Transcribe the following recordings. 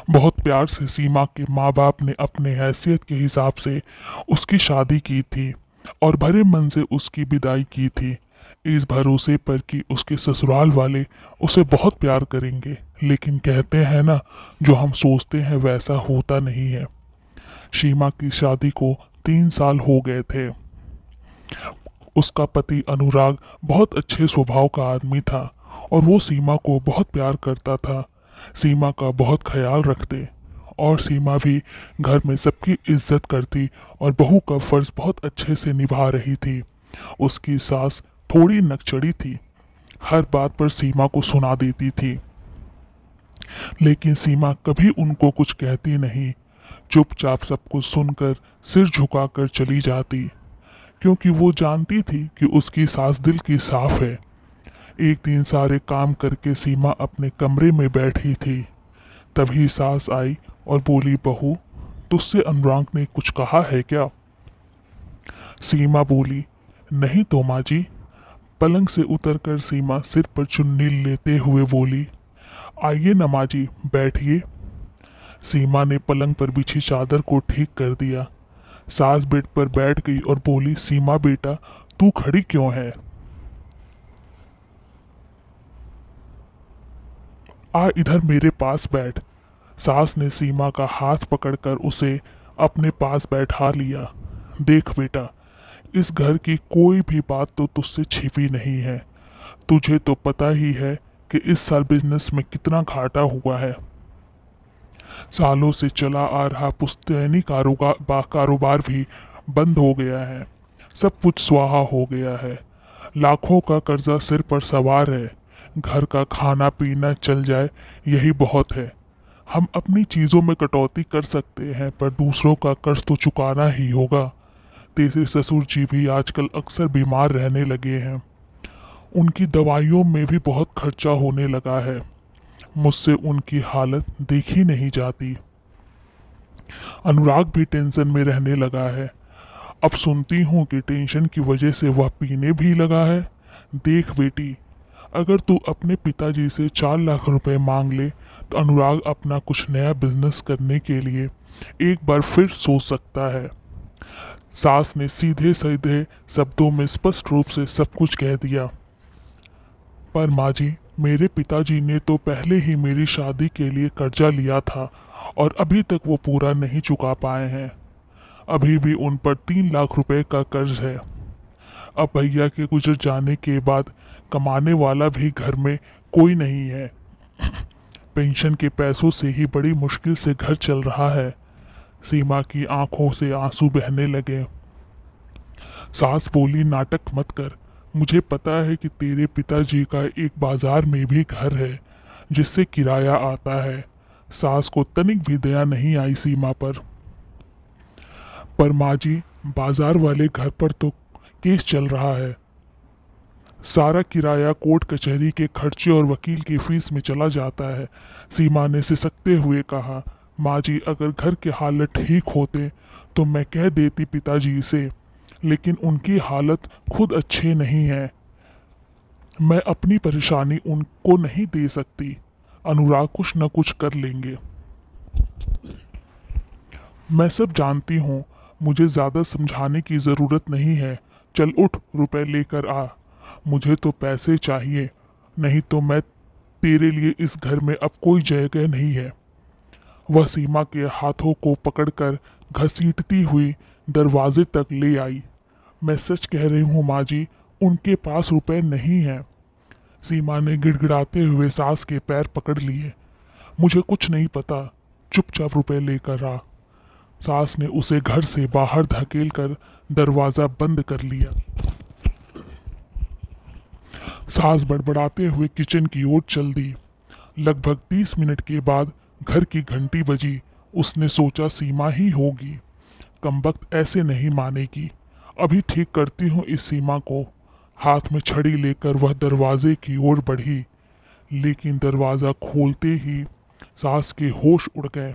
बहुत प्यार से सीमा के माँ बाप ने अपने हैसियत के हिसाब से उसकी शादी की थी और भरे मन से उसकी विदाई की थी, इस भरोसे पर कि उसके ससुराल वाले उसे बहुत प्यार करेंगे। लेकिन कहते हैं ना, जो हम सोचते हैं वैसा होता नहीं है। सीमा की शादी को 3 साल हो गए थे। उसका पति अनुराग बहुत अच्छे स्वभाव का आदमी था और वो सीमा को बहुत प्यार करता था, सीमा का बहुत ख्याल रखते और सीमा भी घर में सबकी इज्जत करती और बहू का फर्ज बहुत अच्छे से निभा रही थी। उसकी सास थोड़ी नकचड़ी थी, हर बात पर सीमा को सुना देती थी, लेकिन सीमा कभी उनको कुछ कहती नहीं, चुपचाप सब कुछ सुनकर सिर झुकाकर चली जाती, क्योंकि वो जानती थी कि उसकी सास दिल की साफ है। एक दिन सारे काम करके सीमा अपने कमरे में बैठी थी, तभी सास आई और बोली, बहू, तुझसे अनुराग ने कुछ कहा है क्या? सीमा बोली, नहीं तो माँ जी। पलंग से उतरकर सीमा सिर पर चुन्नी लेते हुए बोली, आइए न माँ जी, बैठिए। सीमा ने पलंग पर बिछी चादर को ठीक कर दिया। सास बेड पर बैठ गई और बोली, सीमा बेटा, तू खड़ी क्यों है? आ इधर मेरे पास बैठ। सास ने सीमा का हाथ पकड़कर उसे अपने पास बैठा लिया। देख बेटा, इस घर की कोई भी बात तो तुझसे छिपी नहीं है। तुझे तो पता ही है कि इस साल बिजनेस में कितना घाटा हुआ है। सालों से चला आ रहा पुश्तैनी कारोबार भी बंद हो गया है। सब कुछ स्वाहा हो गया है। लाखों का कर्जा सिर पर सवार है। घर का खाना पीना चल जाए, यही बहुत है। हम अपनी चीज़ों में कटौती कर सकते हैं, पर दूसरों का कर्ज तो चुकाना ही होगा। तेरे ससुर जी भी आजकल अक्सर बीमार रहने लगे हैं। उनकी दवाइयों में भी बहुत खर्चा होने लगा है। मुझसे उनकी हालत देखी नहीं जाती। अनुराग भी टेंशन में रहने लगा है। अब सुनती हूँ कि टेंशन की वजह से वह पीने भी लगा है। देख बेटी, अगर तू अपने पिताजी से 4 लाख रुपए मांग ले तो अनुराग अपना कुछ नया बिजनेस करने के लिए एक बार फिर सोच सकता है। सास ने सीधे सीधे शब्दों में स्पष्ट रूप से सब कुछ कह दिया। पर माँ जी, मेरे पिताजी ने तो पहले ही मेरी शादी के लिए कर्जा लिया था और अभी तक वो पूरा नहीं चुका पाए हैं। अभी भी उन पर 3 लाख रुपए का कर्ज है। अब भैया के गुजर जाने के बाद कमाने वाला भी घर में कोई नहीं है। पेंशन के पैसों से ही बड़ी मुश्किल से घर चल रहा है। सीमा की आंखों से आंसू बहने लगे। सास बोली, नाटक मत कर। मुझे पता है कि तेरे पिताजी का एक बाजार में भी घर है जिससे किराया आता है। सास को तनिक भी दया नहीं आई सीमा पर माँ जी, बाजार वाले घर पर तो केस चल रहा है। सारा किराया कोर्ट कचहरी के खर्चे और वकील की फीस में चला जाता है। सीमा ने सिसकते हुए कहा, माँ जी, अगर घर के हालत ठीक होते तो मैं कह देती पिताजी से, लेकिन उनकी हालत खुद अच्छे नहीं है। मैं अपनी परेशानी उनको नहीं दे सकती। अनुराग कुछ न कुछ कर लेंगे। मैं सब जानती हूँ, मुझे ज़्यादा समझाने की ज़रूरत नहीं है। चल उठ, रुपए लेकर आ। मुझे तो पैसे चाहिए, नहीं तो मैं तेरे लिए इस घर में अब कोई जगह नहीं है। वह सीमा के हाथों को पकड़कर घसीटती हुई दरवाजे तक ले आई। मैं सच कह रही हूँ माँ जी, उनके पास रुपए नहीं है। सीमा ने गिड़गिड़ाते हुए सास के पैर पकड़ लिए। मुझे कुछ नहीं पता, चुपचाप रुपए लेकर आ। सास ने उसे घर से बाहर धकेल कर दरवाजा बंद कर लिया। सास बड़बड़ाते हुए किचन की ओर चल दी। लगभग 30 मिनट के बाद घर की घंटी बजी। उसने सोचा सीमा ही होगी, कमबख्त ऐसे नहीं मानेगी। अभी ठीक करती हूँ इस सीमा को। हाथ में छड़ी लेकर वह दरवाजे की ओर बढ़ी, लेकिन दरवाज़ा खोलते ही सास के होश उड़ गए।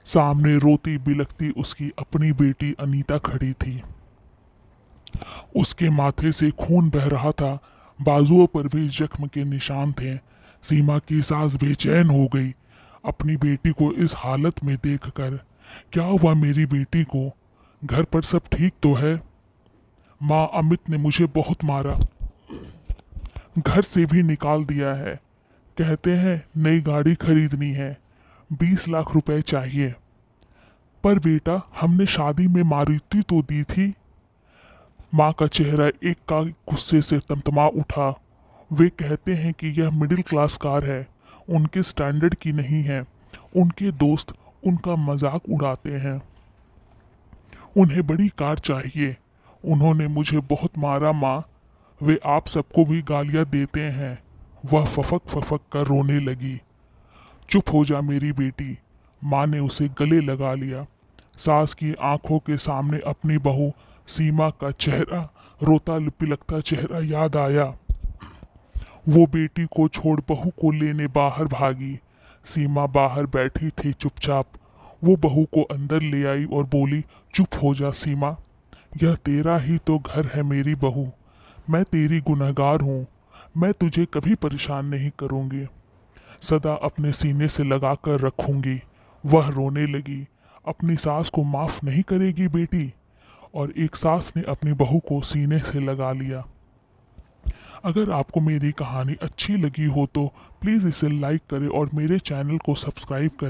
सामने रोती बिलखती उसकी अपनी बेटी अनीता खड़ी थी। उसके माथे से खून बह रहा था, बाजुओं पर भी जख्म के निशान थे। सीमा की सांस बेचैन हो गई। अपनी बेटी को इस हालत में देखकर। क्या हुआ मेरी बेटी को? घर पर सब ठीक तो है? माँ, अमित ने मुझे बहुत मारा, घर से भी निकाल दिया है। कहते हैं नई गाड़ी खरीदनी है, 20 लाख रुपए चाहिए। पर बेटा, हमने शादी में मारुति तो दी थी। माँ का चेहरा एक का गुस्से से तमतमा उठा। वे कहते हैं कि यह मिडिल क्लास कार है, उनके स्टैंडर्ड की नहीं है। उनके दोस्त उनका मजाक उड़ाते हैं। उन्हें बड़ी कार चाहिए। उन्होंने मुझे बहुत मारा माँ, वे आप सबको भी गालियाँ देते हैं। वह फफक फफक कर रोने लगी। चुप हो जा मेरी बेटी, माँ ने उसे गले लगा लिया। सास की आंखों के सामने अपनी बहू सीमा का चेहरा, रोता पिलकता चेहरा याद आया। वो बेटी को छोड़ बहू को लेने बाहर भागी। सीमा बाहर बैठी थी चुपचाप। वो बहू को अंदर ले आई और बोली, चुप हो जा सीमा, यह तेरा ही तो घर है मेरी बहू। मैं तेरी गुनहगार हूँ, मैं तुझे कभी परेशान नहीं करूँगी, सदा अपने सीने से लगा कर रखूँगी। वह रोने लगी। अपनी सास को माफ़ नहीं करेगी बेटी? और एक सास ने अपनी बहू को सीने से लगा लिया। अगर आपको मेरी कहानी अच्छी लगी हो तो प्लीज़ इसे लाइक करें और मेरे चैनल को सब्सक्राइब करें।